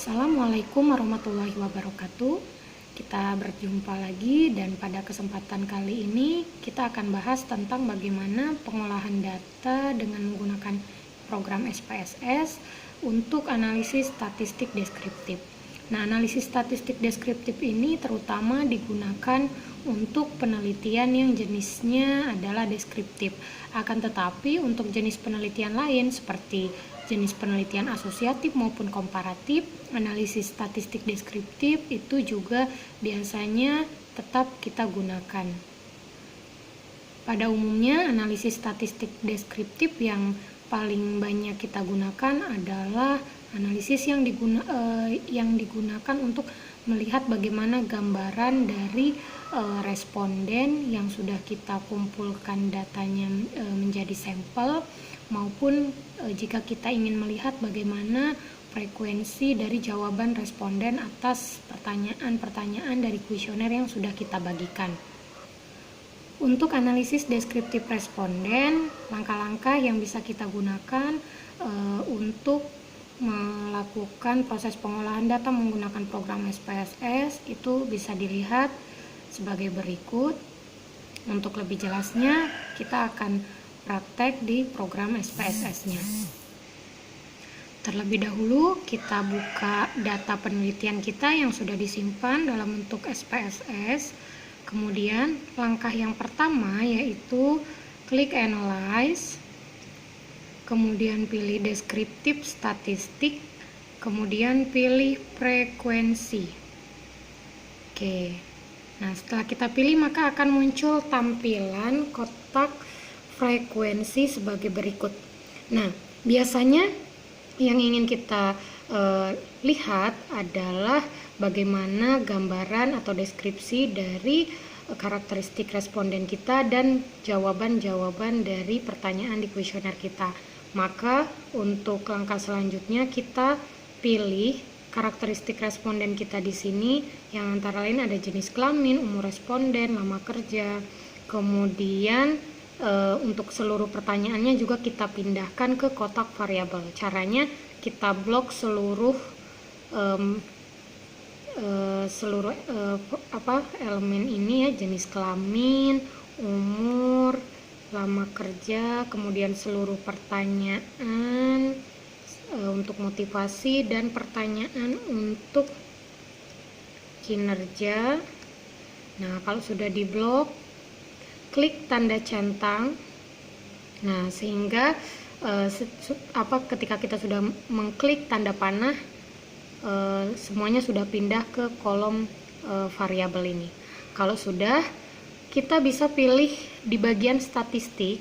Assalamualaikum warahmatullahi wabarakatuh. Kita berjumpa lagi dan pada kesempatan kali ini kita akan bahas tentang bagaimana pengolahan data dengan menggunakan program SPSS untuk analisis statistik deskriptif. Nah, analisis statistik deskriptif ini terutama digunakan untuk penelitian yang jenisnya adalah deskriptif. Akan tetapi untuk jenis penelitian lain seperti jenis penelitian asosiatif maupun komparatif, analisis statistik deskriptif itu juga biasanya tetap kita gunakan. Pada umumnya, analisis statistik deskriptif yang paling banyak kita gunakan adalah analisis yang digunakan untuk melihat bagaimana gambaran dari responden yang sudah kita kumpulkan datanya menjadi sampel, maupun jika kita ingin melihat bagaimana frekuensi dari jawaban responden atas pertanyaan-pertanyaan dari kuesioner yang sudah kita bagikan. Untuk analisis deskriptif responden, langkah-langkah yang bisa kita gunakan untuk melakukan proses pengolahan data menggunakan program SPSS itu bisa dilihat sebagai berikut. Untuk lebih jelasnya, kita akan praktek di program SPSS-nya. Terlebih dahulu kita buka data penelitian kita yang sudah disimpan dalam bentuk SPSS. Kemudian langkah yang pertama yaitu klik Analyze, kemudian pilih Deskriptif Statistik, kemudian pilih Frekuensi. Oke. Nah, setelah kita pilih maka akan muncul tampilan kotak frekuensi sebagai berikut. Nah, biasanya yang ingin kita lihat adalah bagaimana gambaran atau deskripsi dari karakteristik responden kita dan jawaban-jawaban dari pertanyaan di kuesioner kita. Maka untuk langkah selanjutnya kita pilih karakteristik responden kita di sini yang antara lain ada jenis kelamin, umur responden, lama kerja, kemudian untuk seluruh pertanyaannya juga kita pindahkan ke kotak variabel. Caranya kita blok seluruh elemen ini ya, jenis kelamin, umur, lama kerja, kemudian seluruh pertanyaan untuk motivasi dan pertanyaan untuk kinerja. Nah, kalau sudah diblok, klik tanda centang. Nah, sehingga ketika kita sudah mengklik tanda panah, semuanya sudah pindah ke kolom variabel ini. Kalau sudah, kita bisa pilih di bagian statistik,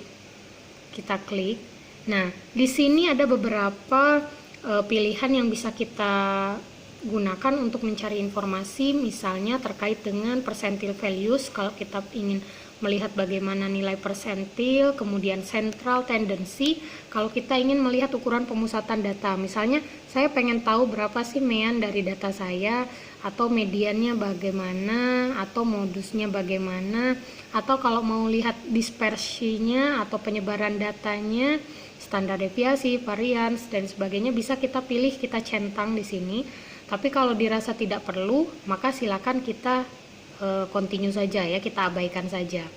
kita klik. Nah, di sini ada beberapa pilihan yang bisa kita gunakan untuk mencari informasi, misalnya terkait dengan percentile values kalau kita ingin melihat bagaimana nilai persentil, kemudian central tendency kalau kita ingin melihat ukuran pemusatan data. Misalnya saya pengen tahu berapa sih mean dari data saya, atau mediannya bagaimana, atau modusnya bagaimana, atau kalau mau lihat dispersinya atau penyebaran datanya, standar deviasi, varians dan sebagainya bisa kita pilih, kita centang di sini. Tapi kalau dirasa tidak perlu, maka silakan kita continue saja ya, kita abaikan saja.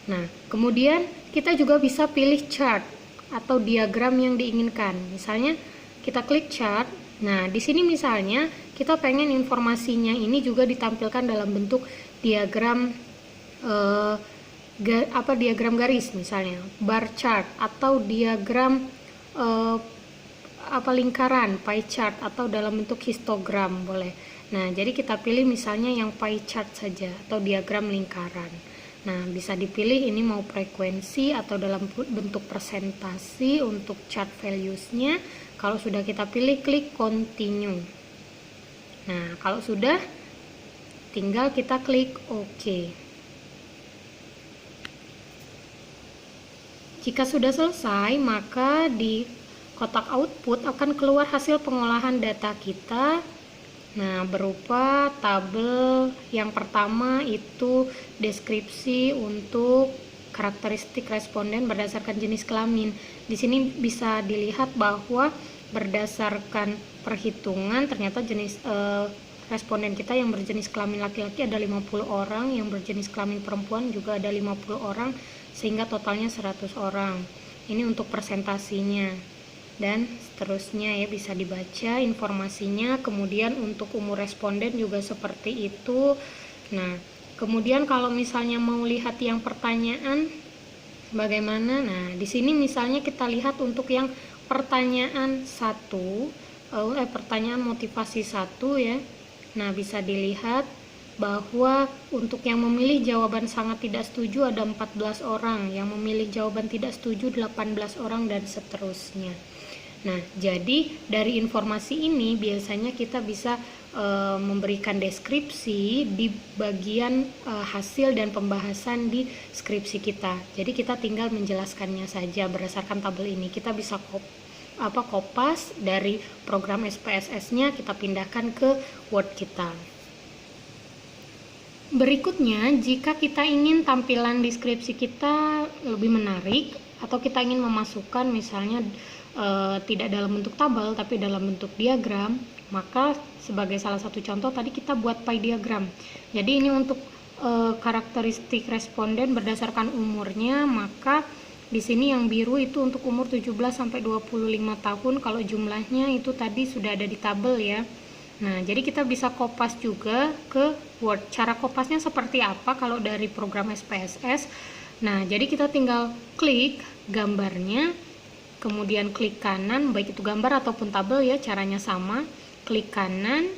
Nah, kemudian kita juga bisa pilih chart atau diagram yang diinginkan. Misalnya kita klik chart. Nah, di sini misalnya kita pengen informasinya ini juga ditampilkan dalam bentuk diagram diagram garis, misalnya bar chart atau diagram lingkaran, pie chart atau dalam bentuk histogram boleh. Nah, jadi kita pilih misalnya yang pie chart saja atau diagram lingkaran. Nah, bisa dipilih ini mau frekuensi atau dalam bentuk presentasi untuk chart values-nya. Kalau sudah kita pilih, klik continue. Nah, kalau sudah, tinggal kita klik OK. Jika sudah selesai, maka di kotak output akan keluar hasil pengolahan data kita. Nah, berupa tabel yang pertama itu deskripsi untuk karakteristik responden berdasarkan jenis kelamin. Di sini bisa dilihat bahwa berdasarkan perhitungan ternyata responden kita yang berjenis kelamin laki-laki ada 50 orang, yang berjenis kelamin perempuan juga ada 50 orang, sehingga totalnya 100 orang. Ini untuk presentasinya. Dan seterusnya ya, bisa dibaca informasinya. Kemudian untuk umur responden juga seperti itu. Nah, kemudian kalau misalnya mau lihat yang pertanyaan bagaimana? Nah, di sini misalnya kita lihat untuk yang pertanyaan 1, pertanyaan motivasi 1 ya. Nah, bisa dilihat bahwa untuk yang memilih jawaban sangat tidak setuju ada 14 orang, yang memilih jawaban tidak setuju 18 orang, dan seterusnya. Nah, jadi dari informasi ini biasanya kita bisa memberikan deskripsi di bagian hasil dan pembahasan di skripsi kita. Jadi kita tinggal menjelaskannya saja berdasarkan tabel ini. Kita bisa kopas dari program SPSS-nya, kita pindahkan ke Word kita. Berikutnya, jika kita ingin tampilan deskripsi kita lebih menarik, atau kita ingin memasukkan misalnya tidak dalam bentuk tabel tapi dalam bentuk diagram, maka sebagai salah satu contoh tadi kita buat pie diagram. Jadi ini untuk karakteristik responden berdasarkan umurnya, maka di sini yang biru itu untuk umur 17 sampai 25 tahun, kalau jumlahnya itu tadi sudah ada di tabel ya. Nah, jadi kita bisa kopas juga ke Word. Cara kopasnya seperti apa kalau dari program SPSS? Nah, jadi kita tinggal klik gambarnya, kemudian klik kanan, baik itu gambar ataupun tabel ya, caranya sama. Klik kanan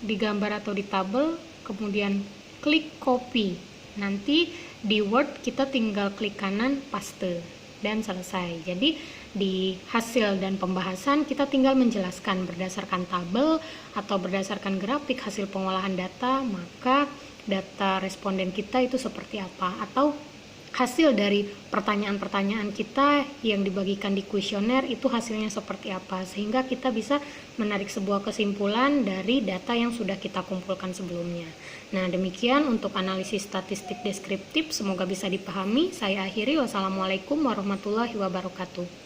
di gambar atau di tabel, kemudian klik copy. Nanti di Word kita tinggal klik kanan, paste, dan selesai. Jadi di hasil dan pembahasan kita tinggal menjelaskan berdasarkan tabel atau berdasarkan grafik hasil pengolahan data, maka data responden kita itu seperti apa, atau hasil dari pertanyaan-pertanyaan kita yang dibagikan di kuesioner itu hasilnya seperti apa, sehingga kita bisa menarik sebuah kesimpulan dari data yang sudah kita kumpulkan sebelumnya. Nah, demikian untuk analisis statistik deskriptif, semoga bisa dipahami. Saya akhiri, wassalamualaikum warahmatullahi wabarakatuh.